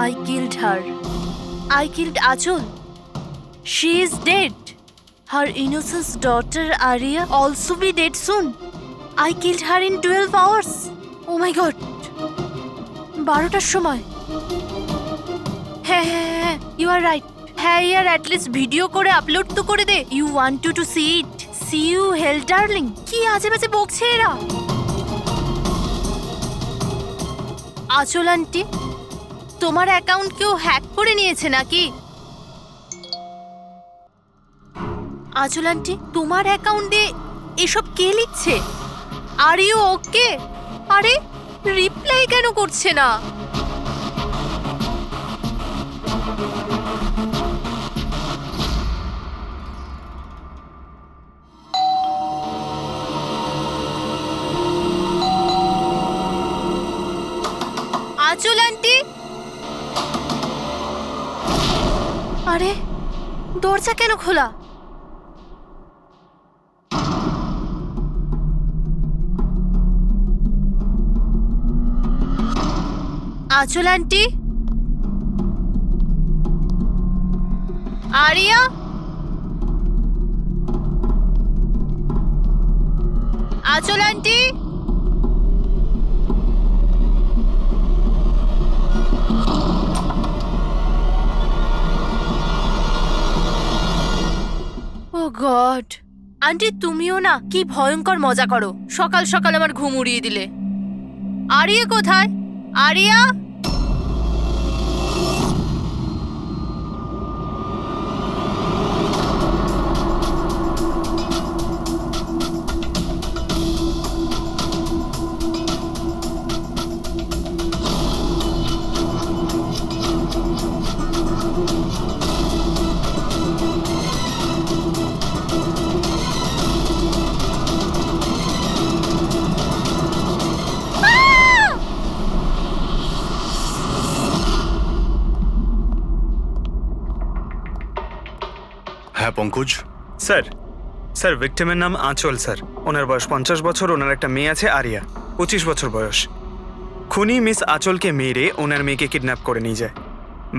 I killed her. I killed Achol. She is dead. Her innocent daughter Arya also be dead soon. I killed her in 12 hours. Oh my god. 12টার সময়। হ্যাঁ, you are right. হ্যাঁ ইয়ার at least video করে upload তো করে দে। You want to see it. See you hell darling. কি আজে বাজে বকছে এরা। আচল আন্টি, তোমার অ্যাকাউন্ট কেউ হ্যাক করে নিয়েছে নাকি? আচল আন্টি, তোমার অ্যাকাউন্টে এসব কে লিখছে? Are you okay? আরে রিপ্লাই কেন করছে না? আচল আন্টি, আরে দরজা কেন খোলা? আচল আন্টি, আরিয়া, আচল আন্টি, ও গড, আন্টি তুমিও না কি ভয়ঙ্কর মজা করো। সকাল সকাল আমার ঘুম উড়িয়ে দিলে। আরিয়া কোথায়? আরিয়া, হ্যাঁ পঙ্কজ। স্যার ভিক্টিমের নাম আঁচল স্যার। ওনার বয়স 50 বছর। ওনার একটা মেয়ে আছে আরিয়া, 25 বছর বয়স। খুনি মিস আঁচলকে মেরে ওনার মেয়েকে কিডন্যাপ করে নিয়ে যায়।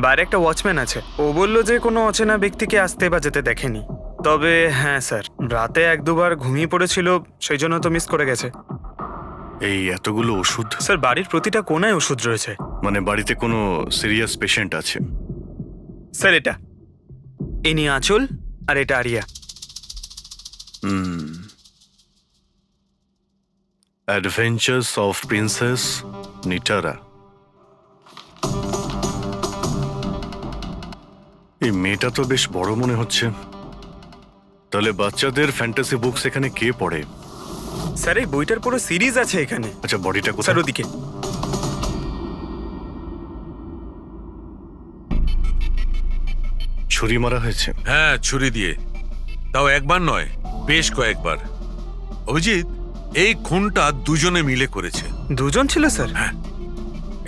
বাইরে একটা ওয়াচম্যান আছে, ও বলল যে কোনো অচেনা ব্যক্তিকে আসতে বা যেতে দেখেনি। তবে হ্যাঁ স্যার, রাতে 1-2বার ঘুমিয়ে পড়েছিল, সেই জন্য তো মিস করে গেছে। এই এতগুলো ওষুধ? স্যার বাড়ির প্রতিটা কোনায় ওষুধ রয়েছে। মানে বাড়িতে কোনো সিরিয়াস পেশেন্ট আছে? স্যার এটা ইনি আঁচল আর এটা Aria. Adventures of princess Nitara. এই মেয়েটা তো বেশ বড় মনে হচ্ছে। তাহলে বাচ্চাদের ফ্যান্টাসি বুকস এখানে কে পড়ে? স্যার এই বইটার পুরো সিরিজ আছে এখানে। আচ্ছা বডিটা কোথায়? স্যার ওদিকে। ছুরি মারা হয়েছে? হ্যাঁ, ছুরি দিয়ে। তাও একবার নয়, বেশ কয়েকবার। অভিজিৎ, এই খুনটা দুজনে মিলে করেছে। দুজন ছিল স্যার? হ্যাঁ,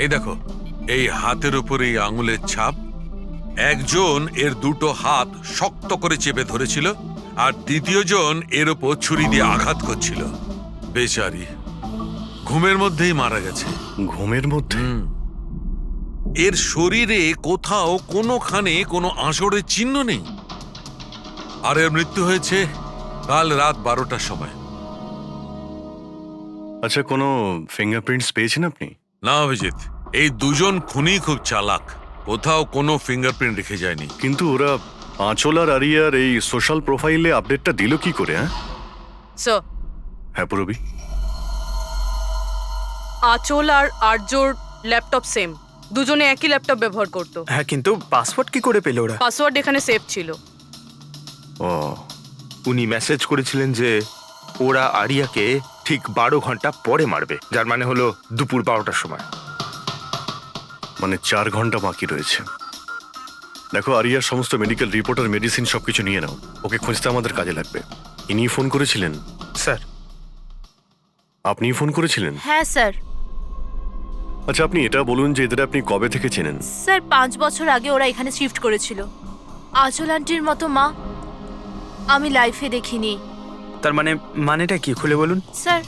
এই দেখো, এই হাতের উপর এই আঙুলের ছাপ। একজন এর দুটো হাত শক্ত করে চেপে ধরেছিল, আর দ্বিতীয় জন এর উপর ছুরি দিয়ে আঘাত করছিল। বেচারি ঘুমের মধ্যেই মারা গেছে। ঘুমের মধ্যে? এর শরীরে কোথাও কোনোখানে কোনো আঁচড়ের চিহ্ন নেই। আর এর মৃত্যু হয়েছে কাল রাত 12টার সময়। আচ্ছা কোনো ফিঙ্গারপ্রিন্টস পেয়েছেন আপনি? না অভিজিৎ, এই দুজন খুনি খুব চালাক, কোথাও কোনো ফিঙ্গারপ্রিন্ট রেখে যায়নি। কিন্তু ওরা আঁচল আর আরিয়ার এই সোশ্যাল প্রোফাইলে আপডেটটা দিল কি করে? স্যার, হ্যাঁ পুরবি। আঁচল আর আর্যর ল্যাপটপ সেম, দুজনে একই ল্যাপটপ ব্যবহার করতো। হ্যাঁ, কিন্তু পাসওয়ার্ড কি করে পেল ওরা? পাসওয়ার্ড এখানে সেভ ছিল। ও, উনি মেসেজ করেছিলেন যে ওরা আরিয়াকে ঠিক 12 ঘন্টা পরে মারবে, যার মানে হলো দুপুর 12টার সময়। মানে 4 ঘন্টা বাকি রয়েছে। দেখো আরিয়ার সমস্ত মেডিকেল রিপোর্ট আর মেডিসিন সবকিছু নিয়ে নাও, ওকে খুঁজতে আমাদের কাজে লাগবে। ইনি ফোন করেছিলেন? স্যার আপনি ফোন করেছিলেন? হ্যাঁ স্যার। আচ্ছা আপনি এটা বলুন যে এদের আপনি কবে থেকে চেনেন? স্যার 5 বছর আগে ওরা এখানে শিফট করেছিল। আঁচল আন্টির মতো মা আমি লাইফে দেখিনি। তার মানেটা কি খুলে বলুন? স্যার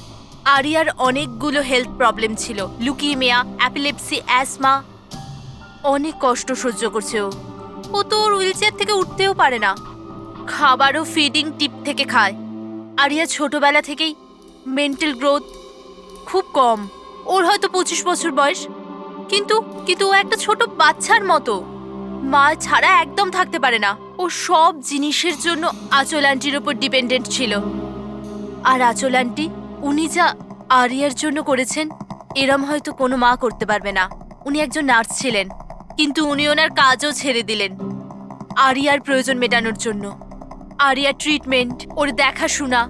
আরিয়ার অনেকগুলো হেলথ প্রবলেম ছিল, লুকিমিয়া, অ্যাপিলেপসি, অ্যাসমা। অনেক কষ্ট সহ্য করছে ও তো ওর হুইলচেয়ার থেকে উঠতেও পারে না, খাবারও ফিডিং টিপ থেকে খায়। আরিয়া ছোটবেলা থেকেই মেন্টাল গ্রোথ খুব কম। ওর হয়তো 25 বছর বয়স, কিন্তু কিন্তু ও একটা ছোট বাচ্চার মতো, মা ছাড়া একদম থাকতে পারে না। ও সব জিনিসের জন্য আঁচল আন্টির ওপর ডিপেন্ডেন্ট ছিল। আর আঁচল আন্টি উনি যা আরিয়ার জন্য করেছেন এরম হয়তো কোনো মা করতে পারবে না। উনি একজন নার্স ছিলেন, কিন্তু উনি ওনার কাজও ছেড়ে দিলেন আরিয়ার প্রয়োজন মেটানোর জন্য। আরিয়ার ট্রিটমেন্ট, ওর দেখাশোনা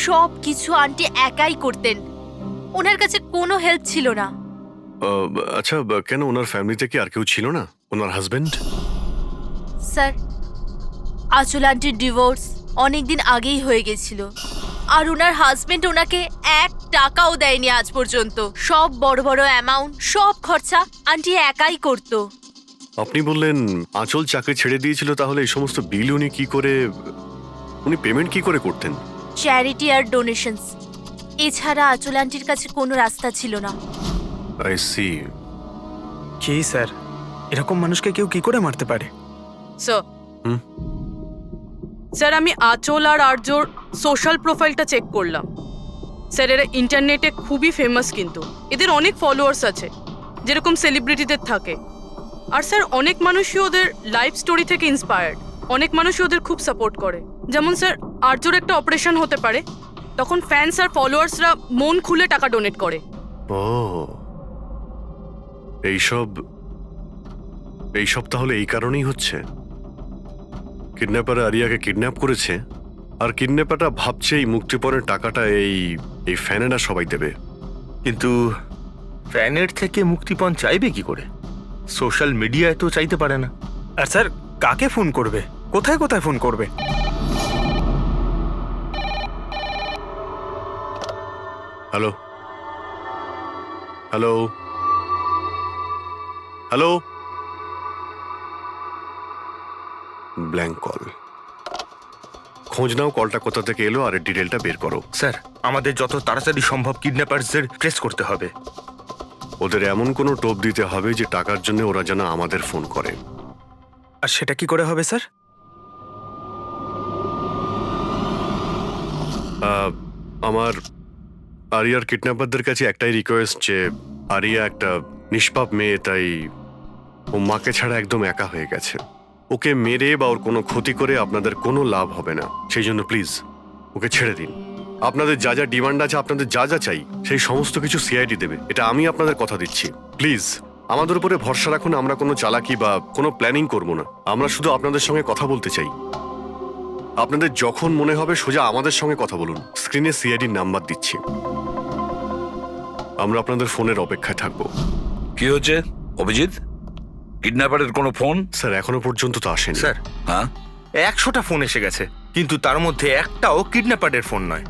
সব কিছু আন্টি একাই করতেন। ওনার কাছে কোনো হেল্প ছিল না। আচ্ছা, কেন ওনার ফ্যামিলিতে কি আর কেউ ছিল না? ওনার হাজবেন্ড? স্যার, আঁচল আন্টির ডিভোর্স অনেকদিন আগেই হয়ে গেছিল, আর ওনার হাজবেন্ড ওনাকে 1 টাকাও দেয়নি আজ পর্যন্ত। সব বড় বড় অ্যামাউন্ট, সব খরচা আন্টি একাই করতো। আপনি বললেন আঁচল চাকরি ছেড়ে দিয়েছিল, তাহলে এই সমস্ত বিল উনি পেমেন্ট কি করে করতেন? চ্যারিটি আর ডোনেশনস, এছাড়া আঁচল আন্টির কাছে কোনো রাস্তা ছিল না। I C. কি স্যার, এরকম মানুষকে কেউ কি করে মারতে পারে? স্যার হুম? স্যার, আমি আঁচল আর আর্যর সোশ্যাল প্রোফাইলটা চেক করলাম। স্যার, এরা ইন্টারনেটে খুবই ফেমাস, কিন্তু এদের অনেক ফলোয়ার্স আছে, যেরকম সেলিব্রিটিদের থাকে। আর স্যার, অনেক মানুষই ওদের লাইফ স্টোরি থেকে ইন্সপায়ার্ড। অনেক মানুষই ওদের খুব সাপোর্ট করে। যেমন স্যার, আর্যর একটা অপারেশন হতে পারে, তখন ফ্যান্স আর ফলোয়ার্সরা মন খুলে টাকা ডোনেট করে। ও, এইসব তাহলে এই কারণেই হচ্ছে। কিডন্যাপার আরিয়াকে কিডন্যাপ করেছে, আর কিডন্যাপারটা ভাবছে এই মুক্তিপণের টাকাটা এই ফ্যানেরা সবাই দেবে। কিন্তু ফ্যানের থেকে মুক্তিপণ চাইবে কি করে? সোশ্যাল মিডিয়ায় তো চাইতে পারে না। আর স্যার, কাকে ফোন করবে? কোথায় কোথায় ফোন করবে? Hello hello hello, blank call. খোঁজ নাও কলটা কোথা থেকে এলো আর এর ডিটেলটা বের করো। স্যার, আমাদের যত তাড়াতাড়ি সম্ভব কিডন্যাপারদের ট্রেস করতে হবে। ওদের এমন কোনো টোপ দিতে হবে যে টাকার জন্য ওরা যেন আমাদের ফোন করে। আর সেটা কি করে হবে স্যার? আমার আরিয়ার কিডন্যাপারদের কাছে একটাই রিকোয়েস্ট যে আরিয়া একটা নিষ্পাপ মেয়ে, তাই ও মাকে ছাড়া একদম একা হয়ে গেছে। ওকে মেরে বা ওর কোনো ক্ষতি করে আপনাদের কোনো লাভ হবে না। সেই জন্য প্লিজ ওকে ছেড়ে দিন। আপনাদের যা যা ডিমান্ড আছে, আপনাদের যা যা চাই, সেই সমস্ত কিছু সিআইডি দেবে, এটা আমি আপনাদের কথা দিচ্ছি। প্লিজ আমাদের উপরে ভরসা রাখুন। আমরা কোনো চালাকি বা কোনো প্ল্যানিং করব না। আমরা শুধু আপনাদের সঙ্গে কথা বলতে চাই। আপনাদের যখন মনে হবে সোজা আমাদের সঙ্গে কথা বলুন। স্ক্রিনে সিআইডির নাম্বার দিচ্ছি। আমরা আপনাদের ফোনের অপেক্ষায় থাকবো। কি হচ্ছে অভিজিৎ? কিডন্যাপারের কোনো ফোন? স্যার, এখনো পর্যন্ত তো আসেনি। স্যার, হ্যাঁ 100টা ফোন এসে গেছে, কিন্তু তার মধ্যে একটাও কিডন্যাপারের ফোন নয়।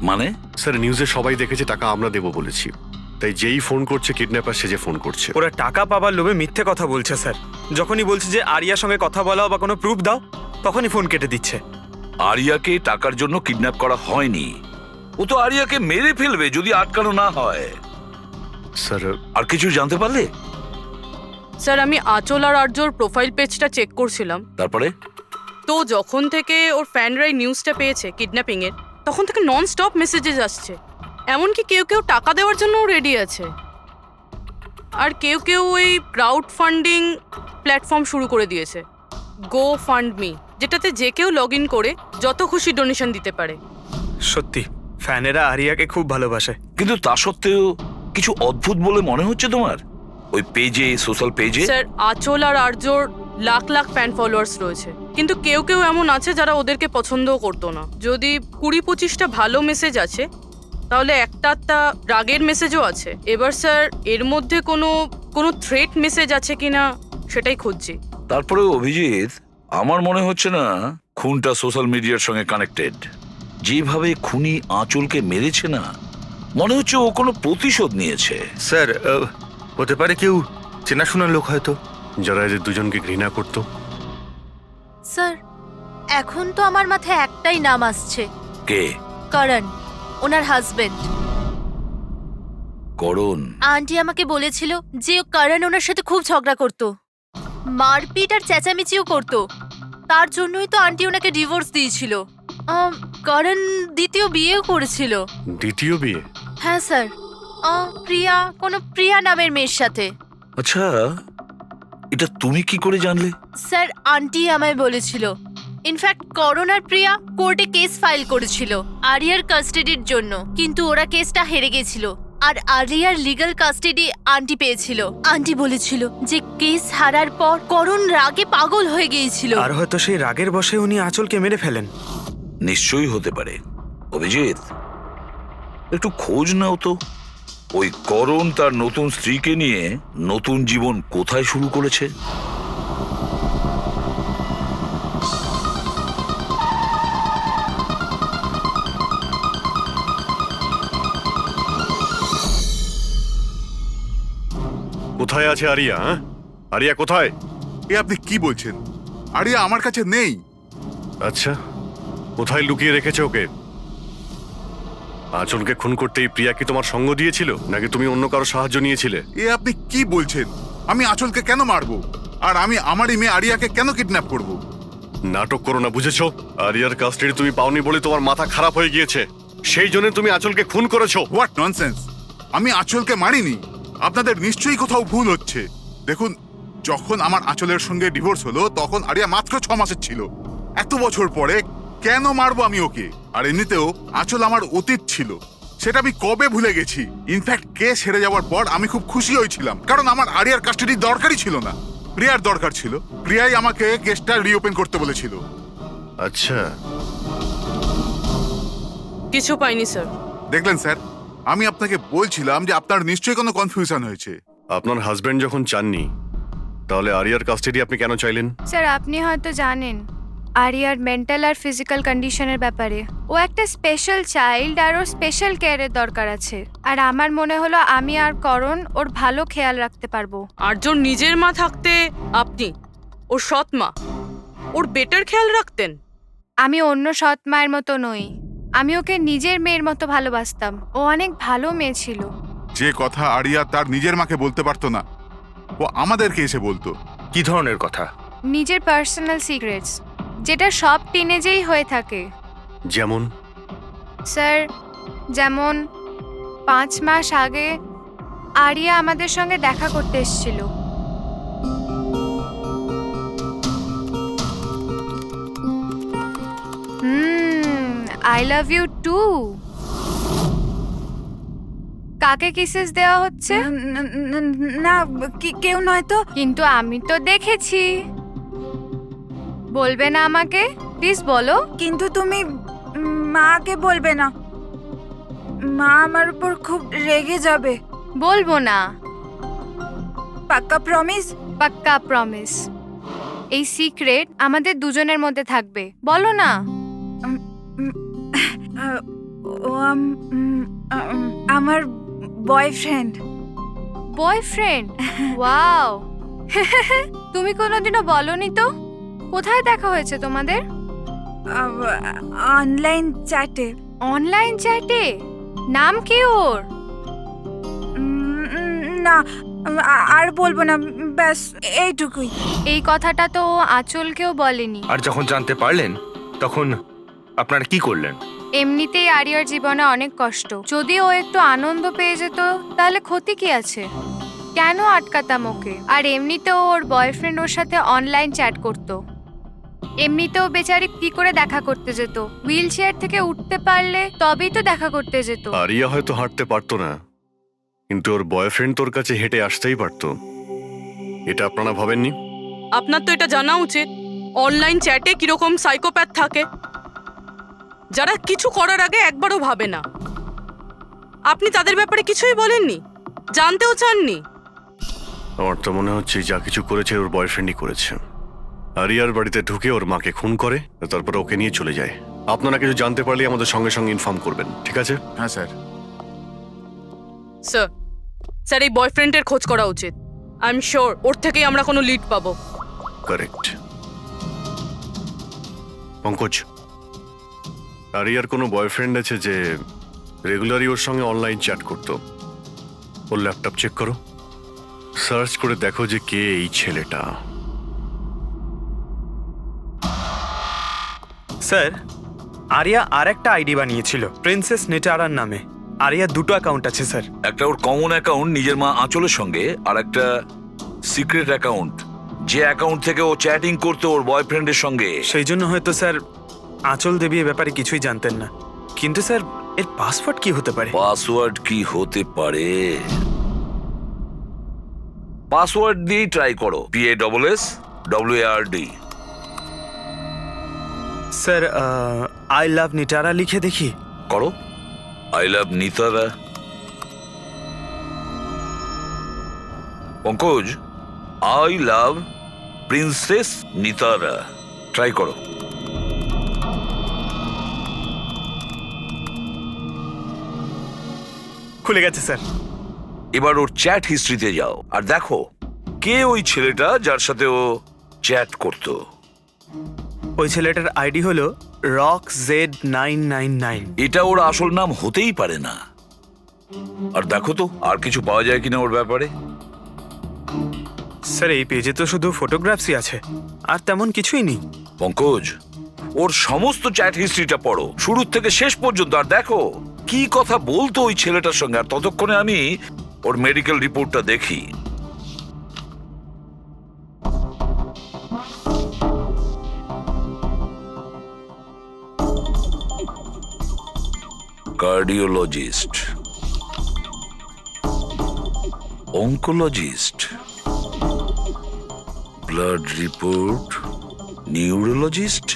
মানে? স্যার, নিউজে সবাই দেখেছে টাকা আমরা দেবো বলেছি, তাই যেই ফোন করছে কিডন্যাপার সেজে ফোন করছে। ওরা টাকা পাবার লোভে মিথ্যে কথা বলছে স্যার। যখনই বলছে যে আরিয়ার সঙ্গে কথা বলাও বা কোনো প্রুফ দাও, তখনই ফোন কেটে দিচ্ছে। আরিয়াকে টাকার জন্য কিডন্যাপ করা হয়নি। ও তো আরিয়াকে মেরে ফেলবে যদি আটকানো না হয়। স্যার, আর কিছু জানতে পারলে? স্যার, আমি আঁচল আর আর্যর প্রোফাইল পেজটা চেক করছিলাম। তারপরে? তো যখন থেকে ওর ফ্যানরাই নিউজটা পেয়েছে কিডন্যাপিং এর, তখন থেকে নন স্টপ মেসেজেস আসছে। এমনকি কেউ কেউ টাকা দেওয়ার জন্যও রেডি আছে, আর কেউ কেউ ওই ক্রাউড ফান্ডিং প্ল্যাটফর্ম শুরু করে দিয়েছে, গো ফান্ড মি, যেটাতে যে কেউ লগ ইন করে যত খুশি ডোনেশন দিতে পারে। সত্যি ফ্যানেরা আরিয়াকে খুব ভালোবাসে। কিন্তু তা সত্ত্বেও কিছু অদ্ভুত বলে মনে হচ্ছে তোমার ওই পেজে, সোশ্যাল পেজে। স্যার, আঁচল আর আর্যর লাখ লাখ ফ্যান ফলোয়ার্স রয়েছে, কিন্তু কেউ কেউ এমন আছে যারা ওদেরকে পছন্দও করতো না। যদি 20-25টা ভালো মেসেজ আছে, তাহলে একটা রাগের মেসেজও আছে। এবার স্যার, এর মধ্যে কোনো থ্রেট মেসেজ আছে কিনা সেটাই খুঁজছি। তারপরে অভিজিৎ, আমার মনে হচ্ছে না খুনটা সোশ্যাল মিডিয়ার সঙ্গে কানেক্টেড। যেভাবে খুনি আঁচলকে মেরেছে না, মনে হচ্ছে ও কোনো প্রতিশোধ নিয়েছে। স্যার, হতে পারে কেউ চেনাশোনা লোক হয়তো, যারা এদের দুজনকে ঘৃণা করতো। স্যার, এখন তো আমার মাথায় একটাই নাম আসছে, কে? করণ, ওনার হাজবেন্ড। করণ? আন্টি আমাকে বলেছিল যে করণ ওনার সাথে খুব ঝগড়া করতো। মারপিট আর চেঁচামেচিও করতো। তার জন্যই তো আন্টি ওনাকে ডিভোর্স দিয়েছিল। করণ দ্বিতীয় বিয়েও করেছিল। দ্বিতীয় বিয়ে? হ্যাঁ স্যার, প্রিয়া নামের মেয়ের সাথে। আচ্ছা, এটা তুমি কি করে জানলে? স্যার, আন্টি আমায় বলেছিল। ইনফ্যাক্ট করণ আর প্রিয়া কোর্টে কেস ফাইল করেছিল আরিয়ার কাস্টাডির জন্য, কিন্তু ওরা কেসটা হেরে গেছিল আর আরিয়ার লিগ্যাল কাস্টাডি আন্টি পেয়েছিল। আন্টি বলেছিল যে কেস হারার পর করণ রাগে পাগল হয়ে গিয়েছিল। আর হয়তো সেই রাগের বশে উনি আঁচলকে মেরে ফেলেন। নিশ্চয়ই হতে পারে। অভিজিৎ, একটু খোঁজ নাও তো, ওই করণ তার নতুন স্ত্রীকে নিয়ে নতুন জীবন কোথায় শুরু করেছে। কোথায় আছে আরিয়া? আরিয়া কোথায়? এ আপনি কি বলছেন? আরিয়া আমার কাছে নেই। আচ্ছা, কোথায় লুকিয়ে রেখেছে ওকে? আঁচলকে খুন করতেই প্রিয়া কি তোমার সঙ্গ দিয়েছিল, নাকি তুমি অন্য কারো সাহায্য নিয়েছিলে? এ আপনি কি বলছেন? আমি আঁচলকে কেন মারবো? আর আমি আমারই মেয়ে আরিয়াকে কেন কিডন্যাপ করব? নাটক করো না, বুঝেছো? আরিয়ার কাস্টাডি তুমি পাওনি বলে তোমার মাথা খারাপ হয়ে গিয়েছে, সেই জন্য তুমি আঁচলকে খুন করেছো। What nonsense! আমি আঁচলকে মারিনি। আপনাদের নিশ্চয়ই কোথাও ভুল হচ্ছে। দেখুন, যখন আমার আঁচলের সঙ্গে ডিভোর্স হলো তখন আরিয়া মাত্র 6 মাসের ছিল। এত বছর পরে কেন মারবো আমি ওকে? আর এমনিতেও আঁচল আমার অতীত ছিল, সেটা আমি কবে ভুলে গেছি। ইনফ্যাক্ট কেস হেরে যাওয়ার পর আমি খুব খুশি হয়েছিলাম, কারণ আমার আরিয়ার কাস্টাডি দরকারই ছিল না, প্রিয়ার দরকার ছিল। প্রিয়াই আমাকে কেসটা রিওপেন করতে বলেছিল। আচ্ছা, কিছু পাইনি স্যার। দেখলেন স্যার, আমি আপনাকে বলছিলাম যে আপনার নিশ্চয়ই কোনো কনফিউশন হয়েছে। আপনার হাজবেন্ড যখন চাননি, তাহলে আরিয়ার কাস্টাডি আপনি কেন চাইলেন? স্যার, আপনি হয়তো জানেন আরিয়ার মেন্টাল আর ফিজিক্যাল কন্ডিশনের ব্যাপারে। ও একটা স্পেশাল চাইল্ড আর ওর স্পেশাল কেয়ারের দরকার আছে। আর আমার মনে হলো আমি আর করণ ওর ভালো খেয়াল রাখতে পারবো। আর্যর নিজের মা থাকতে আপনি ওর সৎ মা, ওর বেটার খেয়াল রাখতেন। আমি অন্য সৎ মায়ের মতো নই, আমি ওকে নিজের মেয়ের মতো ভালোবাসতাম। ও অনেক ভালো মেয়ে ছিল। যে কথা আরিয়া তার নিজের মাকে বলতে পারতো না, ও আমাদেরকে এসে বলতো। কি ধরনের কথা? নিজের পার্সোনাল সিক্রেটস, যেটা সব টিনেজেই হয়ে থাকে। যেমন? স্যার, যেমন 5 মাস আগে আরিয়া আমাদের সঙ্গে দেখা করতে এসেছিল। I love you too. কাকে কিসেস দেওয়া হচ্ছে? না, কেউ নয় তো। কিন্তু আমি তো দেখেছি। বলবে না আমাকে? প্লিজ বলো। কিন্তু তুমি মাকে বলবে না, মা আমার উপর খুব রেগে যাবে। বলবো না। পাক্কা প্রমিস? পাক্কা প্রমিস। এই সিক্রেট আমাদের দুজনের মধ্যে থাকবে। বলো না। ও আমার বয়ফ্রেন্ড। বয়ফ্রেন্ড? ওয়াও। তুমি কোনোদিনও বলনি তো। কোথায় দেখা হয়েছে তোমাদের? অনলাইন চ্যাটে। অনলাইন চ্যাটে? নাম কি ওর? না, আর বলবো না, ব্যাস এইটুকুই। এই কথাটা তো ও আঁচলকেও বলেনি। আর যখন জানতে পারলেন তখন আপনারা কি করলেন? এমনিতেই আরিয়ার জীবনে অনেক কষ্ট, যদি ও একটু আনন্দ পেয়ে যেত তাহলে ক্ষতি কি আছে? কেন আটকাতাম ওকে? আর এমনিতেও ওর বয়ফ্রেন্ড ওর সাথে অনলাইন চ্যাট করতো। এমনিতেও বেচারি কি করে দেখা করতে যেত? হুইল চেয়ার থেকে উঠতে পারলে তবেই তো দেখা করতে যেত। আরিয়া হয়তো হাঁটতে পারতো না, কিন্তু ওর বয়ফ্রেন্ড তোর কাছে হেঁটে আসতেই পারতো। এটা আপনারা ভাবেননি? আপনার তো এটা জানা উচিত অনলাইন চ্যাটে কিরকম সাইকোপ্যাথ থাকে, যারা কিছু করার আগে একবারও ভাবে না। আপনি তাদের ব্যাপারে কিছুই বলেননি, জানতেও চাননি। আমার তো মনে হচ্ছে যা কিছু করেছে ওর বয়ফ্রেন্ডই করেছে। আরিয়ার বাড়িতে ঢুকে ওর মাকে খুন করে, তারপর ওকে নিয়ে চলে যায়। আপনারা কিছু জানতে পারলে আমাদের সঙ্গে সঙ্গে ইনফর্ম করবেন, ঠিক আছে? হ্যাঁ স্যার। স্যার, স্যার এই বয়ফ্রেন্ডের খোঁজ করা উচিত। আই এম শিওর ওর থেকেই আমরা কোনো লিড পাবো। কারেক্ট। পঙ্কজ, আরিয়ার কোনো বয়ফ্রেন্ড আছে যে রেগুলারই ওর সঙ্গে অনলাইন চ্যাট করতো? ওর ল্যাপটপ চেক করো, সার্চ করে দেখো যে কে এই ছেলেটা। স্যার আরিয়া আর একটা আইডি বানিয়েছিল প্রিন্সেস নিটারার নামে। আরিয়ার দুটো অ্যাকাউন্ট আছে স্যার। একটা ওর কমন অ্যাকাউন্ট নিজের মা আঁচলের সঙ্গে, আর একটা সিক্রেট অ্যাকাউন্ট, যে অ্যাকাউন্ট থেকে ও চ্যাটিং করতো ওর বয়ফ্রেন্ডের সঙ্গে। সেই জন্য হয়তো স্যার আঁচল দেবী এ ব্যাপারে কিছুই জানতেন না। কিন্তু স্যার এর পাসওয়ার্ড কি হতে পারে? পাসওয়ার্ড কি হতে পারে? পাসওয়ার্ড দিয়ে ট্রাই করো, PASSWARD। Sir I love Nitara লিখে দেখি। করো, I love Nitara. Pankaj, I love princess Nitara, try করো। খুলে গেছে স্যার। এবার ওর চ্যাট হিস্ট্রিতে যাও আর দেখো কে ওই ছেলেটা যার সাথে ও চ্যাট করতো। ওই ছেলেটার আইডি হলো RockZ999। এটা ওর আসল নাম হতেই পারে না। আর দেখো তো আর কিছু পাওয়া যায় কিনা ওর ব্যাপারে। স্যার এই পেজে তো শুধু ফটোগ্রাফসই আছে, আর তেমন কিছুই নেই। পঙ্কজ, ওর সমস্ত চ্যাট হিস্ট্রিটা পড়ো শুরু থেকে শেষ পর্যন্ত, আর দেখো কি কথা বলতো ওই ছেলেটার সঙ্গে। আর ততক্ষণে আমি ওর মেডিকেল রিপোর্টটা দেখি। Cardiologist, oncologist, blood report, neurologist.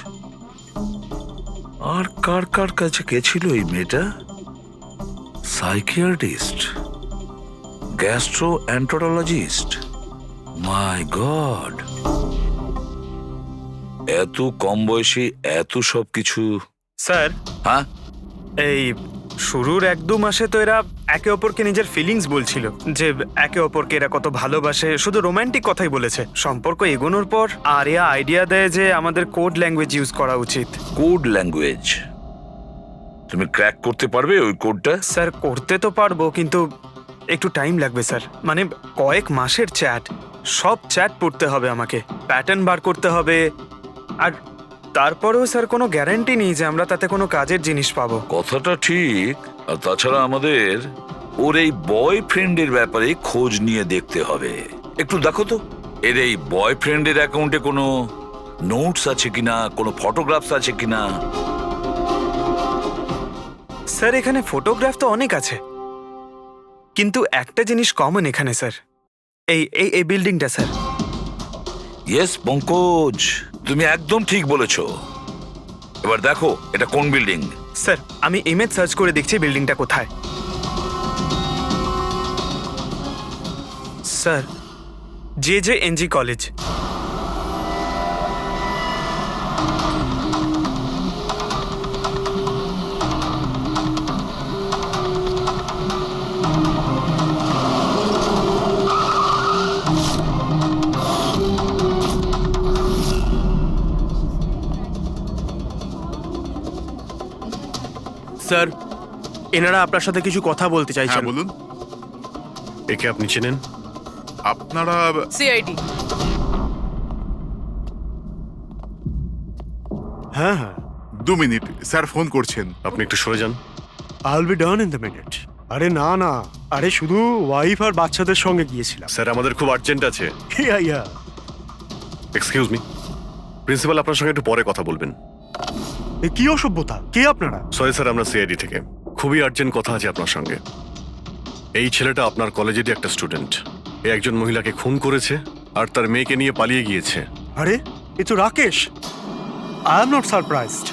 আর কার কার কাছে গেছিল এই মেয়েটা? Psychiatrist, gastroenterologist. মাই গড, এত কম বয়সে এত সব কিছু। স্যার হ্যাঁ, এই শুরুর 1-2 মাসে তো এরা একে অপরকে নিজের ফিলিংস বলছিল, যে একে অপরকে এরা কত ভালোবাসে, শুধু রোমান্টিক কথাই বলেছে। সম্পর্ক এগোনোর পর আরিয়া আইডিয়া দেয় যে আমাদের কোড ল্যাঙ্গুয়েজ ইউজ করা উচিত। Code language? তুমি ক্র্যাক করতে পারবে ওই কোডটা? স্যার করতে তো পারবো, কিন্তু একটু টাইম লাগবে স্যার। মানে কয়েক মাসের চ্যাট, সব চ্যাট পড়তে হবে আমাকে, প্যাটার্ন বার করতে হবে। আর তারপরেও স্যার কোনো গ্যারান্টি নেই যে আমরা তাতে কোনো কাজের জিনিস পাবো। কথাটা ঠিক। আর তাছাড়া আমাদের ওর এই বয়ফ্রেন্ডের ব্যাপারে খোঁজ নিয়ে দেখতে হবে। একটু দেখো তো এর এই বয়ফ্রেন্ডের অ্যাকাউন্টে কোনো নোটস আছে কিনা, কোনো ফটোগ্রাফস আছে কিনা। স্যার এখানে ফটোগ্রাফ তো অনেক আছে, কিন্তু একটা জিনিস কমন এখানে স্যার, এই এই এই বিল্ডিংটা স্যার। ইয়েস পঙ্কজ, তুমি একদম ঠিক বলেছ। এবার দেখো এটা কোন বিল্ডিং। স্যার আমি ইমেজ সার্চ করে দেখছি বিল্ডিংটা কোথায়। Sir JJNG college. স্যার এনারা আপনার সাথে কিছু কথা বলতে চাইছেন। হ্যাঁ বলুন। একে আপনি চেনেন? আপনারা সিআইডি। হ্যাঁ হ্যাঁ, 2 মিনিট, স্যার ফোন করছেন। আপনি একটু সরে যান। I will be done in the minute. আরে না না, আরে শুধু ওয়াইফ আর বাচ্চাদের সঙ্গে গিয়েছিলাম। স্যার আমাদের খুব আর্জেন্ট আছে। ইয়া ইয়া। এক্সকিউজ মি, প্রিন্সিপাল আপনার সঙ্গে একটু পরে কথা বলবেন। এ কি অসভ্যতা! কে আপনারা? সরি স্যার, আমরা সিআইডি থেকে। খুবই আর্জেন্ট কথা আছে আপনার সঙ্গে। এই ছেলেটা আপনার কলেজেরই একটা স্টুডেন্ট। এ একজন মহিলাকে খুন করেছে আর তার মেয়েকে নিয়ে পালিয়ে গিয়েছে। আরে এ তো Rakesh. I am not surprised.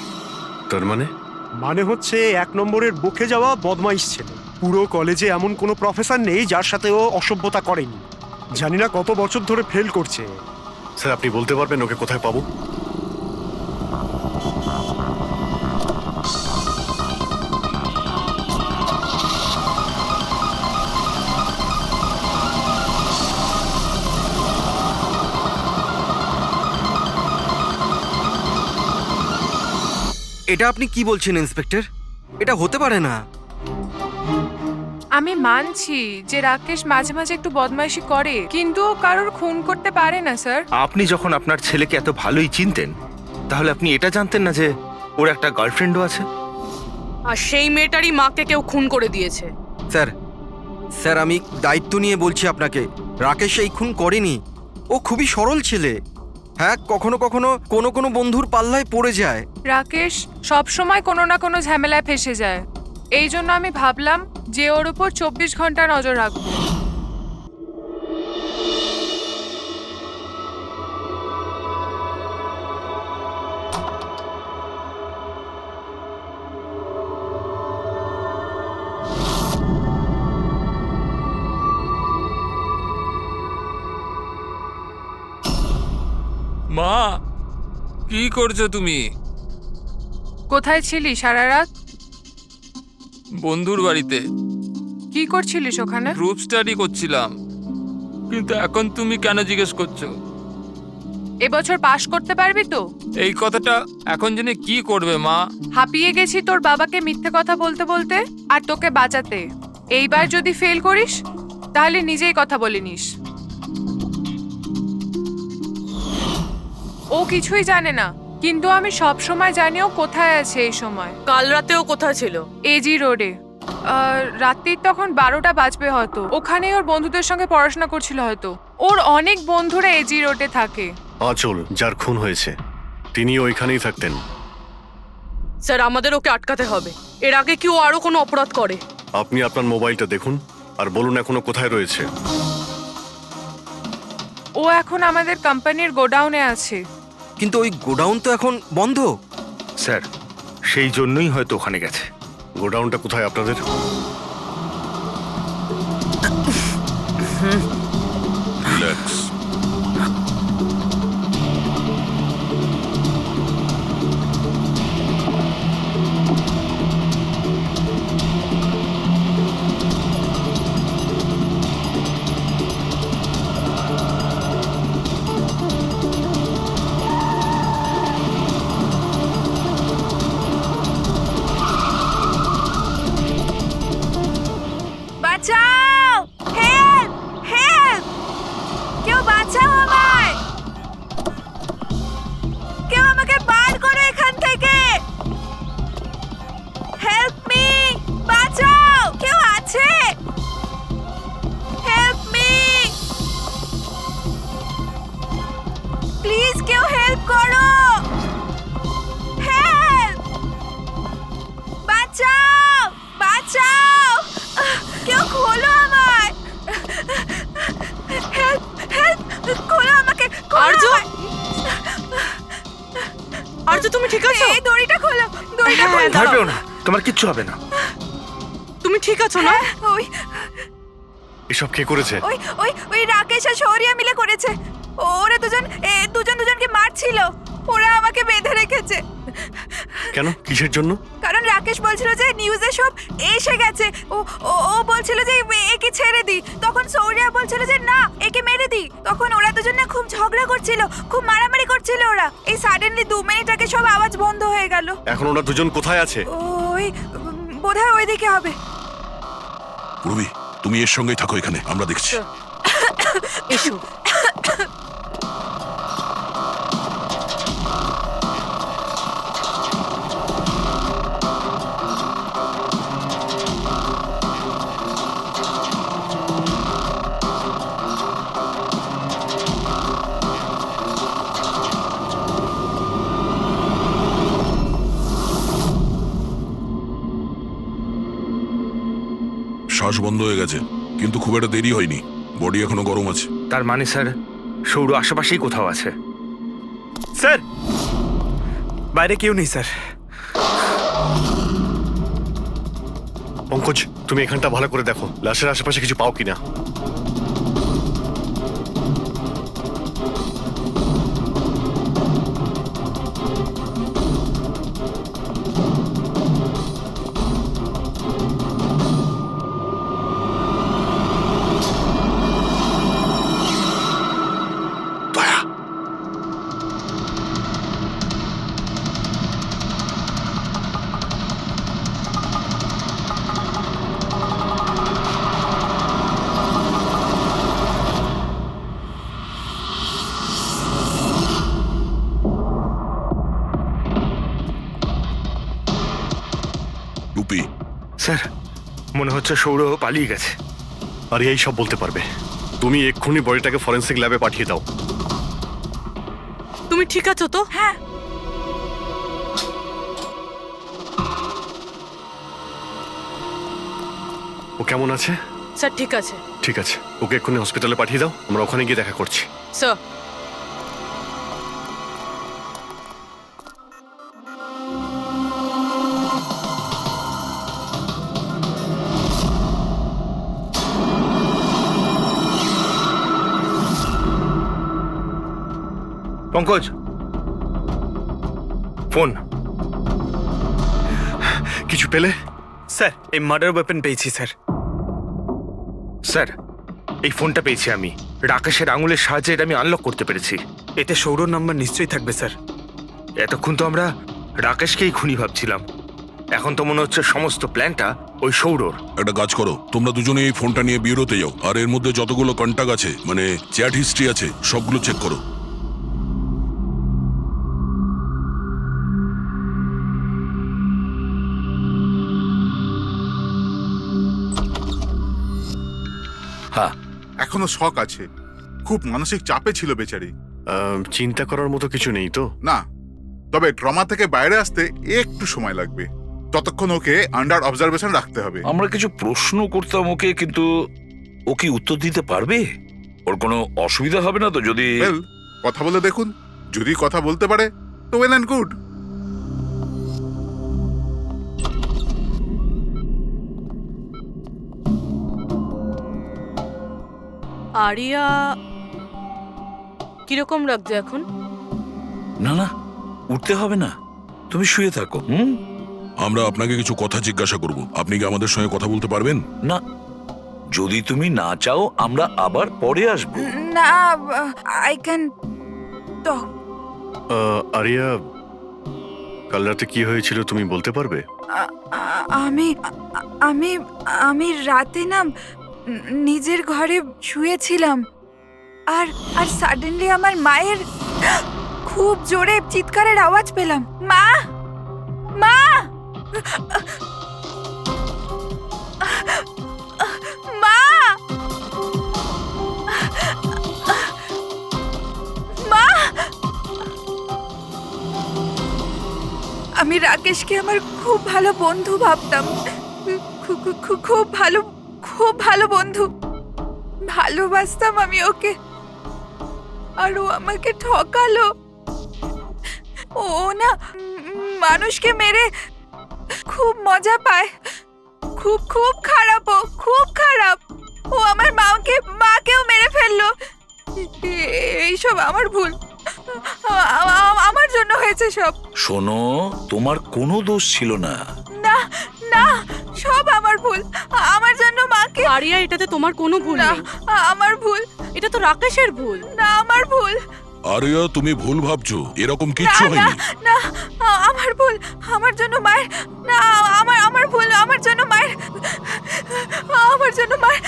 তার মানে হচ্ছে 1 নম্বরের বকে যাওয়া বদমাইশ ছেলে। পুরো কলেজে এমন কোনো প্রফেসর নেই যার সাথে ও অসভ্যতা করেনি। জানি না কত বছর ধরে ফেল করছে। স্যার আপনি বলতে পারবেন ওকে কোথায় পাবো? এটা আপনি কি বলছেন ইন্সপেক্টর? এটা হতে পারে না। আমি মানছি যে রাকেশ মাঝে মাঝে একটু বদমাইশি করে, কিন্তু ও কারোর খুন করতে পারে না স্যার। আপনি যখন আপনার ছেলেকে এত ভালোই চিনতেন, তাহলে আপনি এটা জানতেন না যে ওর একটা গার্লফ্রেন্ডও আছে। আর সেই মেয়েটারই মাকে কেউ খুন করে দিয়েছে। স্যার স্যার আমি দায়িত্ব নিয়ে বলছি আপনাকে, রাকেশ এই খুন করেনি। ও খুবই সরল ছেলে। হ্যাঁ, কখনো কখনো কোনো বন্ধুর পাল্লায় পড়ে যায়। রাকেশ সব সময় কোনো না কোনো ঝামেলায় ফেসে যায়। এই জন্য আমি ভাবলাম যে ওর উপর 24 ঘন্টা নজর রাখবো। মা, কি করছো তুমি? কোথায় ছিলি সারা রাত? বন্ধুর বাড়িতে কি করছিলিস ওখানে? গ্রুপ স্টাডি করছিলাম। কিন্তু এখন তুমি কেন জিজ্ঞেস করছো? এবছর পাশ করতে পারবি তো? এই কথাটা এখন জেনে কি করবে মা? হাঁপিয়ে গেছি তোর বাবাকে মিথ্যে কথা বলতে বলতে আর তোকে বাঁচাতে। এইবার যদি ফেল করিস তাহলে নিজেই কথা বলে নিস। ও কিছুই জানে না, কিন্তু আমি সব সময় জানি ও কোথায় আছে এই সময়। কাল রাতেও কোথায় ছিল? এজি রোডে। রাত্রির তখন 12টা বাজবে হয়তো। ওখানে ওর বন্ধুদের সঙ্গে পড়াশোনা করছিল হয়তো। ওর অনেক বন্ধুরা এজি রোডে থাকে। আঁচল যার খুন হয়েছে তিনি ওইখানেই থাকতেন। স্যার আমাদের ওকে আটকাতে হবে। এর আগে কি ও আরো কোনো অপরাধ করে? আপনি আপনার মোবাইলটা দেখুন আর বলুন এখনো কোথায় রয়েছে। ও এখন আমাদের কোম্পানির গোডাউনে আছে। কিন্তু ওই গোডাউন তো এখন বন্ধ। স্যার সেই জন্যই হয়তো ওখানে গেছে। গোডাউনটা কোথায় আপনাদের? রিল্যাক্স। বাঁচাও! হেল্প! হেল্প! কেউ বাঁচাও আমায়! কেউ আমাকে বার করো এখান থেকে! Help me! বাঁচাও! কেউ আছে? Help me! প্লিজ কেউ হেল্প করো! হেল্প! বাঁচাও! বাঁচাও! কেউ খোলো আমায়! হেল্প! হেল্প! খোলো আমাকে! আরজু! আরজু তুমি ঠিক আছো? এই দড়িটা খোলো! দড়িটা খোলো! ভয় পেও না, তোমার কিচ্ছু হবে না। তুমি ঠিক আছো না? ওই এসব কে করেছে? ওই ওই ওই রাকেশ আর শৌরিয়া মিলে করেছে। ওরা দুজনকে মারছিল। ওরা আমাকে বেঁধে রেখেছে। কেন? কিসের জন্য? কারণ রাকেশ বলছিল যে নিউজে সব এসে গেছে। ও ও ও বলছিল যে একে ছেড়ে দি। তখন শৌরিয়া বলছিল যে না, একে মেরে দি। তখন ওরা দুজনে খুব ঝগড়া করছিল, খুব মারামারি করছিল ওরা। এই সাডেনলি 2 মিনিট আগে সব আওয়াজ বন্ধ হয়ে গেল। এখন ওরা দুজন কোথায় আছে? ওই বোধহয় ওইদিকে হবে। পূর্বী, তুমি এর সঙ্গেই থাকো এখানে, আমরা দেখছি। এসো। শ্বাস বন্ধ হয়ে গেছে, কিন্তু খুব একটা দেরি হয়নি। বডি এখনো গরম আছে। তার মানে স্যার সৌর আশেপাশেই কোথাও আছে। স্যার বাইরে কেউ নেই স্যার। পঙ্কজ, তুমি এখানটা ভালো করে দেখো, লাশের আশেপাশে কিছু পাও কিনা। মনে হচ্ছে সৌর পালিয়ে গেছে। আরিয়া এই সব বলতে পারবে। তুমি এক্ষুনি বডিটাকে ফরেন্সিক ল্যাবে পাঠিয়ে দাও। তুমি ঠিক আছো তো? হ্যাঁ। ও কেমন আছে? স্যার ঠিক আছে। ঠিক আছে, ওকে এক্ষুনি হসপিটালে পাঠিয়ে দাও, আমরা ওখানে গিয়ে দেখা করছি। Sir Pankaj, phone. কিছু পেলে? স্যার এই মার্ডার ওয়েপন পেয়েছি স্যার। স্যার, এই ফোনটা পেয়েছি আমি। রাকেশের আঙুলের সাহায্যে এটা আমি আনলক করতে পেরেছি। এতে সৌরর নাম্বার নিশ্চয়ই থাকবে স্যার। এতক্ষণ তো আমরা রাকেশকেই খুনি ভাবছিলাম, এখন তো মনে হচ্ছে সমস্ত প্ল্যানটা ওই সৌরর। একটা কাজ করো, তোমরা দুজনে এই ফোনটা নিয়ে বিউরোতে যাও, আর এর মধ্যে যতগুলো কন্টাক্ট আছে, মানে চ্যাট হিস্ট্রি আছে, সবগুলো চেক করো। হ্যাঁ, এখনো শক আছে, খুব মানসিক চাপে ছিল বেচারি। চিন্তা করার মতো কিছু নেই তো? না, তবে ট্রমা থেকে বাইরে আসতে একটু সময় লাগবে। ততক্ষণ ওকে আন্ডার অবজারভেশন রাখতে হবে। আমরা কিছু প্রশ্ন করতাম ওকে, কিন্তু ও কি উত্তর দিতে পারবে? ওর কোনো অসুবিধা হবে না তো যদি? ওয়েল, কথা বলে দেখুন, যদি কথা বলতে পারে তো ওয়েল অ্যান্ড গুড। আরিয়া কিরকম লাগছে এখন? না না, উঠতে হবে না, তুমি শুয়ে থাকো। আমরা আপনাকে কিছু কথা জিজ্ঞাসা করব, আপনি কি আমাদের সঙ্গে কথা বলতে পারবেন? না, যদি তুমি না চাও আমরা আবার পরে আসবো। না, আই ক্যান টক। আরিয়া, কাল রাতে কি হয়েছিল তুমি বলতে পারবে? আমি আমি আমি রাতে না নিজের ঘরে শুয়েছিলাম, আর আর সাডেনলি আমার মায়ের খুব জোরে চিৎকারের আওয়াজ পেলাম। মা, মা, মা, মা। আমি রাকেশকে আমার খুব ভালো বন্ধু ভাবতাম, খুব ভালো বন্ধু ভালোবাসতাম আমি ওকে, আর ও আমাকে ঠকালো। ও না মানুষকে মেরে খুব মজা পায়, খুব খারাপ, ও খুব খারাপ। ও আমার মাকেও মেরে ফেললো। এইসব আমার ভুল, আমার জন্য হয়েছে সব। শোনো, তোমার কোনো দোষ ছিল না। না না, সব আমার ভুল, আমার জন্য মাকে। আরিয়া, এটাতে তোমার কোনো ভুল না, নেই। আমার ভুল। এটা তো রাকেশের ভুল। না, আমার ভুল। আরিয়া, তুমি ভুল ভাবছো, এরকম কিচ্ছু না হয়নি। না, আমার ভুল, আমার জন্য মায়ের। না, আমার ভুল, আমার জন্য মায়ের, আমার জন্য মায়ের।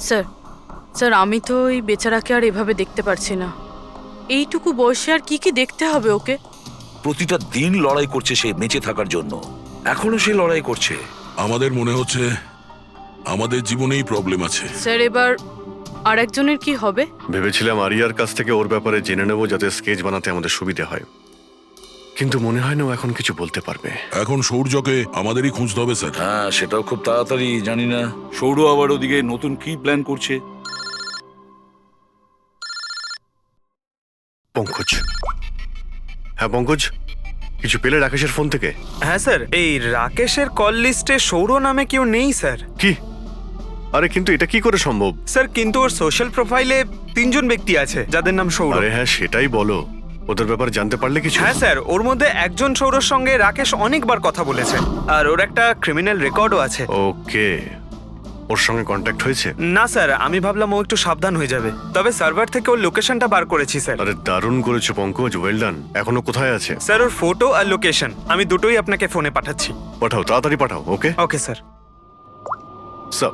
স্যার স্যার, আমি তো এই বেচারাকে আর এভাবে দেখতে পারছি না। এইটুকু বয়সে আর কি কি দেখতে হবে ওকে? প্রতিটা দিন লড়াই করছে সে বেঁচে থাকার জন্য, এখনো সে লড়াই করছে। আমাদের মনে হচ্ছে আমাদের জীবনেই প্রবলেম আছে। স্যার, এবার আর একজনের কি হবে? ভেবেছিলাম আরিয়ার কাছ থেকে ওর ব্যাপারে জেনে নেবো, যাতে স্কেচ বানাতে আমাদের সুবিধা হয়, কিন্তু মনে হয় না ও এখন কিছু বলতে পারবে। এখন সৌর্যকে আমাদেরই খুঁজতে হবে স্যার। হ্যাঁ, সেটাও খুব তাড়াতাড়ি। জানি না সৌর আবার ওদিকে নতুন কি প্ল্যান করছে। পঙ্কজ, হ্যাঁ পঙ্কজ, কিছু পেলে রাকেশের ফোন থেকে? হ্যাঁ স্যার, এই রাকেশের কল লিস্টে সৌর নামে কেউ নেই স্যার। কি? আরে কিন্তু এটা কি করে সম্ভব? স্যার, কিন্তু ওর সোশ্যাল প্রোফাইলে 3 জন ব্যক্তি আছে যাদের নাম সৌর। আরে হ্যাঁ, সেটাই বলো, ওদের ব্যাপারে জানতে পারলে কিছু? হ্যাঁ স্যার, ওর মধ্যে একজন সৌরর সঙ্গে রাকেশ অনেকবার কথা বলেছে, আর ওর একটা ক্রিমিনাল রেকর্ডও আছে। ওকে, ওর সঙ্গে কন্ট্যাক্ট হয়েছে? না স্যার, আমি ভাবলাম ও একটু সাবধান হয়ে যাবে, তবে সার্ভার থেকে ওর লোকেশনটা বার করেছি স্যার। আরে দারুণ করেছো পঙ্কজ, ওয়েল ডান। এখনো কোথায় আছে? স্যার, ওর ফটো আর লোকেশন আমি দুটোই আপনাকে ফোনে পাঠাচ্ছি। পাঠাও, তাড়াতাড়ি পাঠাও। ওকে ওকে স্যার। স্যার,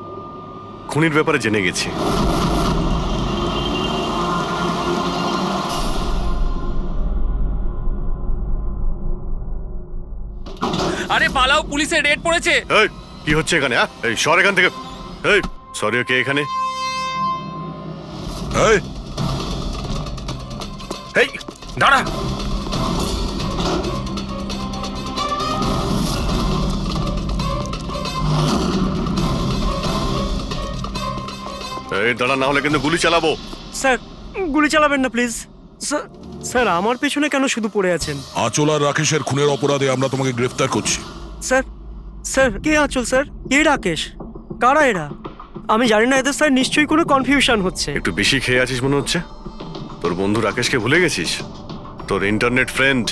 খুনির ব্যাপারে জেনে গেছি। আরে পালাও, পুলিশের রেড পড়েছে। এই কি হচ্ছে এখানে? এই সর এখান থেকে। এই সরি, কে এখানে? এই এই দাঁড়া। এই দাঁড়া, না হলে কিন্তু গুলি চালাবো। স্যার গুলি চালাবেন না প্লিজ। স্যার স্যার আমার পেছনে কেন শুধু পড়ে আছেন? আঁচল আর রাকেশের খুনের অপরাধে আমরা তোমাকে গ্রেফতার করছি। স্যার স্যার কে আঁচল স্যার? কে রাকেশ? কারা এরা? আমি জানি না এদের স্যার, নিশ্চয়ই কোনো কনফিউশন হচ্ছে। একটু বেশি খেয়ে আছিস মনে হচ্ছে। তোর বন্ধু রাকেশকে ভুলে গেছিস? তোর ইন্টারনেট ফ্রেন্ড,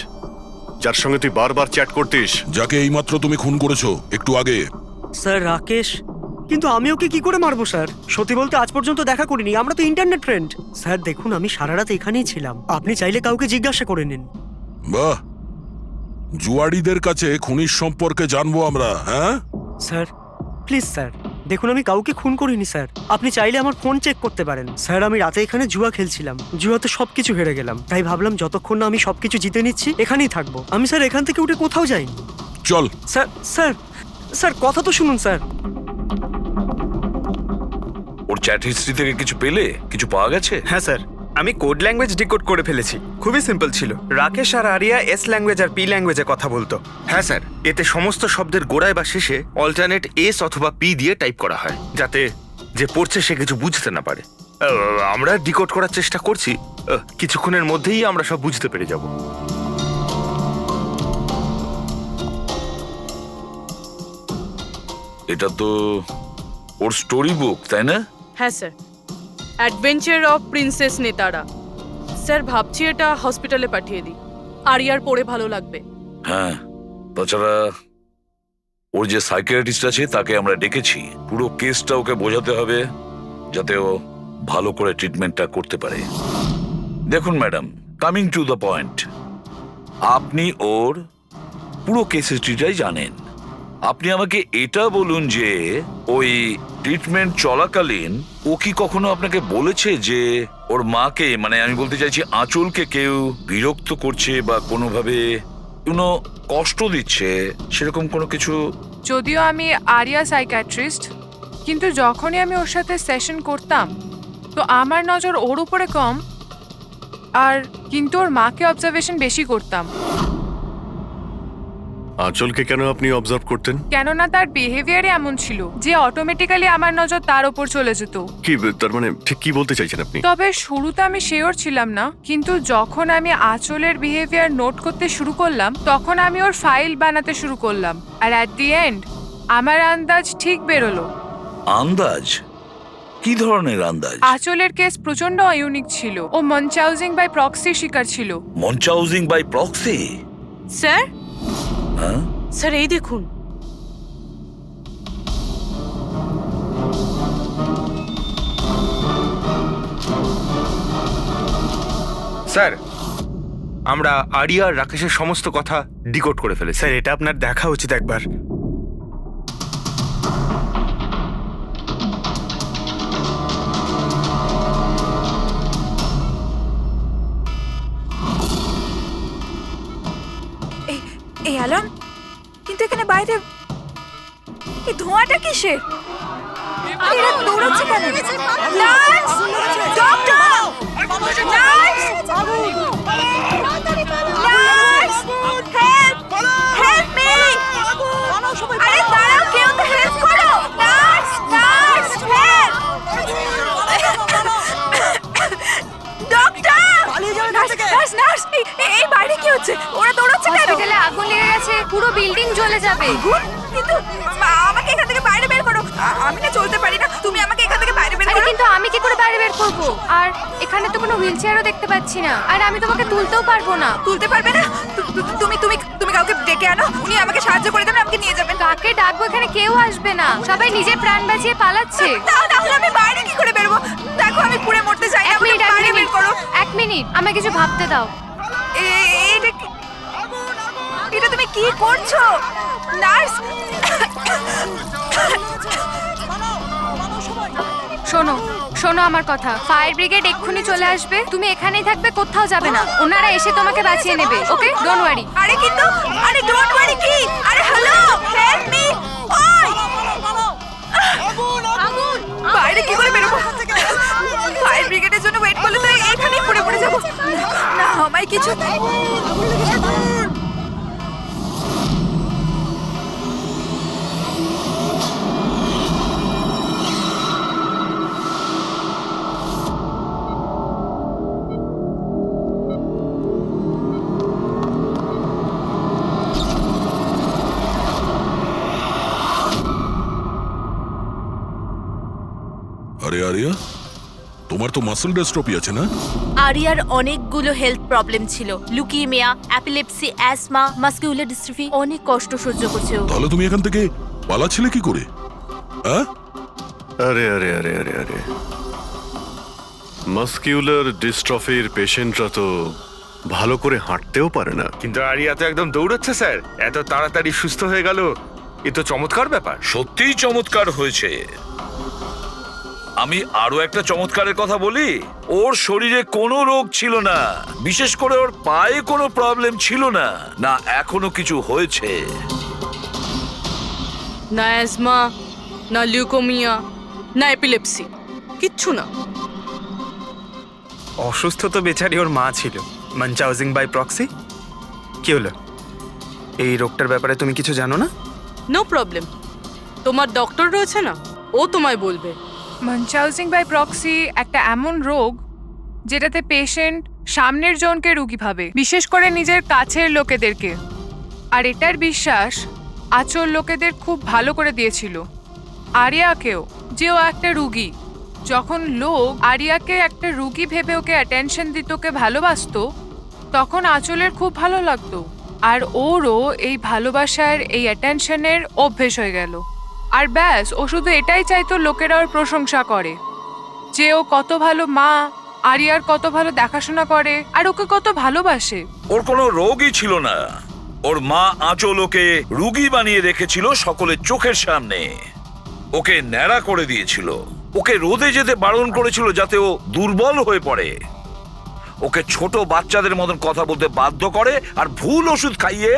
যার সঙ্গে তুই বারবার চ্যাট করতিস। যাকে এইমাত্র তুমি খুন করেছো একটু আগে। স্যার রাকেশ? কিন্তু আমি ওকে কি করে মারবো স্যার? সত্যি বলতে আজ পর্যন্ত দেখা করিনি, আমরা তো ইন্টারনেট ফ্রেন্ড। স্যার দেখুন, আমি সারা রাত এখানেই ছিলাম, আপনি চাইলে কাউকে জিজ্ঞাসা করে নিন। বাহ, জুয়াড়িদের কাছে খুনির সম্পর্কে জানবো আমরা। হ্যাঁ স্যার প্লিজ স্যার, দেখুন আমি কাউকে খুন করিনি স্যার, আপনি চাইলে আমার ফোন চেক করতে পারেন। স্যার আমি রাতে এখানে জুয়া খেলছিলাম, জুয়াতে সবকিছু হেরে গেলাম, তাই ভাবলাম যতক্ষণ না আমি সবকিছু জিতে নিচ্ছি এখানেই থাকবো। আমি স্যার এখান থেকে উঠে কোথাও যাইনি। চল। স্যার স্যার স্যার কথা তো শুনুন স্যার। ওর চ্যাট হিস্ট্রি থেকে কিছু পেলে? কিছু পাওয়া গেছে? হ্যাঁ স্যার, আমি কোড ল্যাঙ্গুয়েজ ডিকোড করে ফেলেছি। খুবই সিম্পল ছিল। রাকেশ আর আরিয়া এস ল্যাঙ্গুয়েজ আর পি ল্যাঙ্গুয়েজে কথা বলতো। হ্যাঁ স্যার, এতে সমস্ত শব্দের গোড়ায় বা শেষে অল্টারনেট এস অথবা পি দিয়ে টাইপ করা হয়, যাতে যে পড়ছে সে কিছু বুঝতে না পারে। আমরা ডিকোড করার চেষ্টা করছি, কিছুক্ষণের মধ্যেই আমরা সব বুঝতে পেরে যাব। এটা তো ওর স্টোরি বুক, তাই না? হ্যাঁ স্যার, অ্যাডভেঞ্চার অফ প্রিন্সেস নেতারা। স্যার ভাবছি এটা হসপিটালে পাঠিয়ে দিই, আরিয়ার পড়ে ভালো লাগবে। হ্যাঁ, তাছাড়া ওর যে সাইকিয়াট্রিস্ট আছে তাকে আমরা ডেকেছি। পুরো কেসটা ওকে বোঝাতে হবে, যাতে ও ভালো করে ট্রিটমেন্টটা করতে পারে। দেখুন madam, coming to the point, আপনি ওর পুরো কেস হিস্ট্রিটাই জানেন। আপনি আমাকে এটা বলুন যে ওই ট্রিটমেন্ট চলাকালীন ও কি কখনো আপনাকে বলেছে যে ওর মাকে, মানে আমি বলতে চাইছি আঁচলকে, কেউ বিরক্ত করছে বা কোনোভাবে কোনো কষ্ট দিচ্ছে, সেরকম কোনো কিছু? যদিও আমি আরিয়া সাইকিয়াট্রিস্ট, কিন্তু যখনই আমি ওর সাথে সেশন করতাম তো আমার নজর ওর উপরে কম, আর কিন্তু ওর মাকে অবজারভেশন বেশি করতাম। আঁচলকে কেন আপনি অবজার্ভ করতেন? কেননা তার বিহেভিয়ারে এমন ছিল যে অটোমেটিক্যালি আমার নজর তার ওপর চলে যেত। কি তার মানে, ঠিক কি বলতে চাইছেন আপনি? তবে শুরুতে আমি শিওর ছিলাম না, কিন্তু যখন আমি আঁচলের বিহেভিয়ার নোট করতে শুরু করলাম তখন আমি ওর ফাইল বানাতে শুরু করলাম, আর অ্যাট দি এন্ড আমার আন্দাজ ঠিক বেরোলো। আন্দাজ? কি ধরনের আন্দাজ? আঁচলের কেস প্রচন্ড ইউনিক ছিল। ও মনচাউজিং বাই প্রক্সি শিকার ছিল। মনচাউজিং বাই প্রক্সি? স্যার হ্যাঁ স্যার, এই দেখুন। স্যার, আমরা আরিয়া আর রাকেশের সমস্ত কথা ডিকোড করে ফেলেছি। স্যার এটা আপনার দেখা উচিত একবার। এই অ্যালার্ম, কিন্তু এখানে বাইরে এই ধোঁয়াটা কিসের? এরা দৌড়াচ্ছে কেন? Nurse! Doctor! Nurse! Nurse! Help! Help me! আরে দাঁড়াও, কেউ তো হেল্প করো! Nurse! Nurse! Help! Doctor! Nurse! Nurse! এই বাইরে কি হচ্ছে? ওরা দৌড়াচ্ছে কেন? হসপিটালে আগুন লেগে গেছে, পুরো বিল্ডিং জ্বলে যাবে। কিন্তু আমাকে এখান থেকে বাইরে বের করো। আমি না চলতে পারি না, তুমি আমাকে এখান থেকে বাইরে বের আরে করো। কিন্তু আমি কি করে বাইরে বের করব? আর এখানে তো কোনো হুইল চেয়ারও দেখতে পাচ্ছি না, আর আমি তোমাকে তুলতেও পারবো না। তুলতে পারবে না? তুমি তুমি তুমি কাউকে ডেকে আনো, উনি আমাকে সাহায্য করে দেবেন, আমাকে নিয়ে যাবেন। কাকে ডাকবো? এখানে কেউ আসবে না, সবাই নিজের প্রাণ বাঁচিয়ে পালাচ্ছে। তাহলে আমি বাইরে কি করে বেরোবো? দেখো আমি পুড়ে মরতে চাই না, আমাকে বাইরে বের করো। এক মিনিট, আমাকে কিছু ভাবতে দাও। এটা তুমি কি করছো নার্স? শোনো শোনো আমার কথা, ফায়ার ব্রিগেড এক্ষুনি চলে আসবে, তুমি এখানেই থাকবে, কোথাও যাবে না, ওনারা এসে তোমাকে বাঁচিয়ে নেবে। ওকে, ডোন্ট ওয়ারি। আরে কিন্তু, আরে ডোন্ট ওয়ারি কি? আরে হ্যালো, হেল্প মি! ওই! বাইরে কি করে বেরোবো? ফায়ার ব্রিগেডের জন্য ওয়েট করলে তো এখানেই পড়ে যাবো। না আমায় কিছু আরে আরিয়া, তোমার তো মাসল ডিস্ট্রফি আছে না? আরিয়ার অনেকগুলো হেলথ প্রবলেম ছিল, লুকিমিয়া, অ্যাপিলেপসি, অ্যাসমা, মাসকুলার ডিস্ট্রফি, অনেক কষ্ট সহ্য করছে ও। তাহলে তুমি এখান থেকে পালাচ্ছিলে কি করে? হ্যাঁ, আরে আরে আরে আরে আরে মাসকিউলার ডিস্ট্রফির পেশেন্টরা তো ভালো করে হাঁটতেও পারে না। কিন্তু আরিয়া তো একদম দৌড়াচ্ছে স্যার, এত তাড়াতাড়ি সুস্থ হয়ে গেল, এ তো চমৎকার ব্যাপার। সত্যিই চমৎকার হয়েছে। আমি আরো একটা চমৎকারের কথা বলি, ওর শরীরে কোনো রোগ ছিল না, বিশেষ করে ওর পায়ে কোনো প্রবলেম ছিল না, না এখনো কিছু হয়েছে। না অ্যাজমা, না লিউকোমিয়া, না এপিলেপসি, কিচ্ছু না। অসুস্থ তো বেচারি ওর মা ছিল, মানচাউজিং বাই প্রক্সি। কি হলো, এই রোগটার ব্যাপারে তুমি কিছু জানো না? নো প্রবলেম, তোমার ডক্টর রয়েছে না, ও তোমায় বলবে। মানচাউজিং বাই প্রক্সি একটা এমন রোগ যেটাতে পেশেন্ট সামনের জনকে রোগী ভাবে, বিশেষ করে নিজের কাছের লোকেদেরকে। আর এটার বিশ্বাস আচল লোকেদের খুব ভালো করে দিয়েছিল আরিয়াকেও, যে ও একটা রুগী। যখন লোক আরিয়াকে একটা রুগী ভেবে ওকে অ্যাটেনশন দিত, ওকে ভালোবাসতো, তখন আচলের খুব ভালো লাগতো। আর ওরও এই ভালোবাসার, এই অ্যাটেনশনের অভ্যেস হয়ে গেল। আর ব্যাস, ও শুধু এটাই চাইতো লোকেরা ওর প্রশংসা করে, যে ও কত ভালো মা, আরিয়ার কত ভালো দেখাশোনা করে, আর ওকে কত ভালোবাসে। ওর কোনো রোগই ছিল না, ওর মা আঁচল ওকে রুগী বানিয়ে রেখেছিল সকলের চোখের সামনে। ওকে ন্যাড়া করে দিয়েছিল, ওকে রোদে যেতে বারণ করেছিল যাতে ও দুর্বল হয়ে পড়ে, ওকে ছোট বাচ্চাদের মতন কথা বলতে বাধ্য করে, আর ভুল ওষুধ খাইয়ে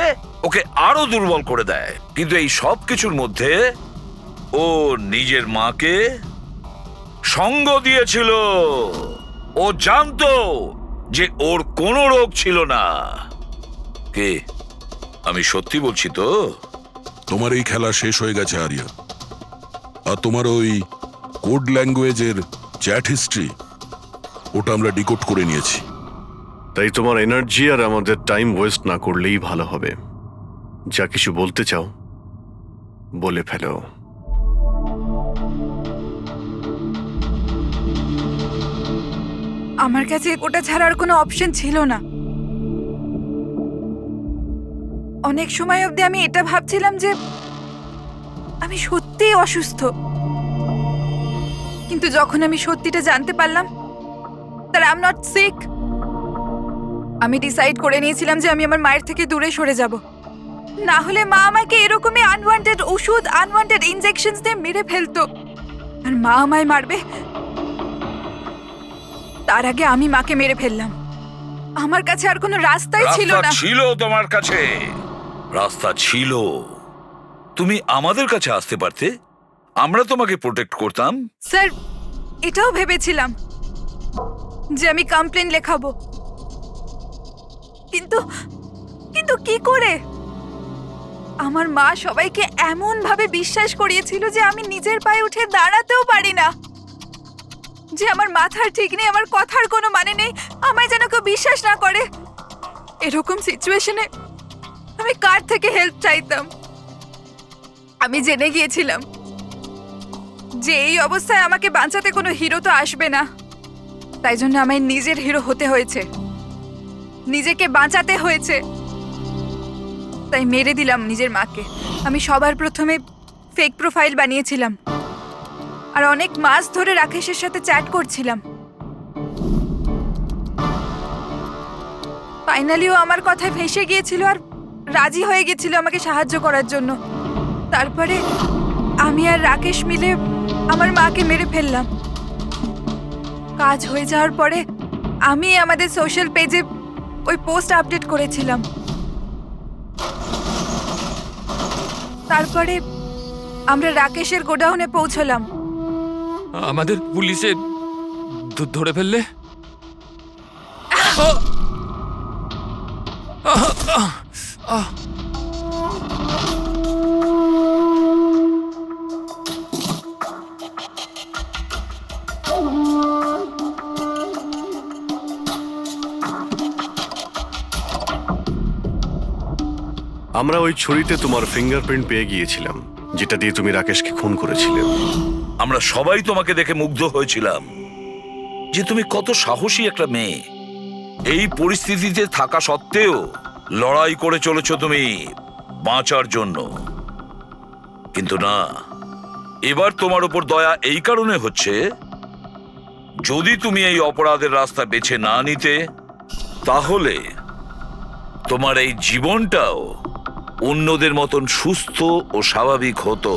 ওকে আরো দুর্বল করে দেয়। কিন্তু এই সব কিছুর মধ্যে ও নিজের মাকে সঙ্গ দিয়েছিল। ও জানতো যে ওর কোনো রোগ ছিল না। কে, আমি সত্যি বলছি তো? তোমার এই খেলা শেষ হয়ে গেছে আরিয়া। আর তোমার ওই কোড ল্যাঙ্গুয়েজের চ্যাট হিস্ট্রি, ওটা আমরা ডিকোড করে নিয়েছি। তাই তোমার এনার্জি আর আমাদের টাইম ওয়েস্ট না করলেই ভালো হবে। যা কিছু বলতে চাও বলে ফেলো। আমার কাছে ওটা ছাড়ার কোনো অপশন ছিল না। অনেক সময় অবধি আমি এটা ভাবছিলাম যে আমি সত্যিই অসুস্থ, কিন্তু যখন আমি সত্যিটা জানতে পারলাম that I'm not sick, আমি ডিসাইড করে নিয়েছিলাম যে আমি আমার মায়ের থেকে দূরে সরে যাব। না হলে মা আমাকে এরকমই আনওয়ান্টেড ওষুধ, আনওয়ান্টেড ইনজেকশনস দিয়ে মেরে ফেলতো। আর মা আমায় মারবে তার আগে আমি মাকে মেরে ফেললাম। আমার কাছে আর কোনো রাস্তাই ছিল না। ছিল তোমার কাছে রাস্তা ছিল, তুমি আমাদের কাছে আসতে পারতে, আমরা তোমাকে প্রোটেক্ট করতাম। স্যার, এটাও ভেবেছিলাম যে আমি কমপ্লেন লেখাবো, কিন্তু কিন্তু কি করে? আমার মা সবাইকে এমন ভাবে বিশ্বাস করিয়েছিল যে আমি নিজের পায়ে উঠে দাঁড়াতেও পারি না, যে আমার মাথার ঠিক নেই, আমার কথার কোনো মানে নেই, আমায় যেন কেউ বিশ্বাস না করে। এরকম সিচুয়েশনে আমি কার থেকে হেল্প চাইতাম? আমি জেনে গিয়েছিলাম যে এই অবস্থায় আমাকে বাঁচাতে কোনো হিরো তো আসবে না, তাই জন্য আমায় নিজের হিরো হতে হয়েছে, নিজেকে বাঁচাতে হয়েছে। তাই মেরে দিলাম নিজের মাকে। আমি সবার প্রথমে ফেক প্রোফাইল বানিয়েছিলাম, আর অনেক মাস ধরে রাকেশের সাথে চ্যাট করছিলাম। ফাইনালিও আমার কথায় ফেঁসে গিয়েছিল আর রাজি হয়ে গিয়েছিল আমাকে সাহায্য করার জন্য। তারপরে আমি আর রাকেশ মিলে আমার মাকে মেরে ফেললাম। কাজ হয়ে যাওয়ার পরে আমি আমাদের সোশ্যাল পেজে ওই পোস্ট আপডেট করেছিলাম। তারপরে আমরা রাকেশের গোডাউনে পৌঁছলাম। আমাদের পুলিশে ধরে ফেললে? আমরা ওই ছুরিতে তোমার ফিঙ্গারপ্রিন্ট পেয়ে গিয়েছিলাম, যেটা দিয়ে তুমি রাকেশকে খুন করেছিলে। আমরা সবাই তোমাকে দেখে মুগ্ধ হয়েছিলাম যে তুমি কত সাহসী একটা মেয়ে। এই পরিস্থিতিতে থাকা সত্ত্বেও লড়াই করে চলেছো তুমি বাঁচার জন্য। কিন্তু না, এবার তোমার উপর দয়া এই কারণে হচ্ছে, যদি তুমি এই অপরাধের রাস্তা বেছে না নিতে, তাহলে তোমার এই জীবনটাও অন্যদের মতন সুস্থ ও স্বাভাবিক হতো।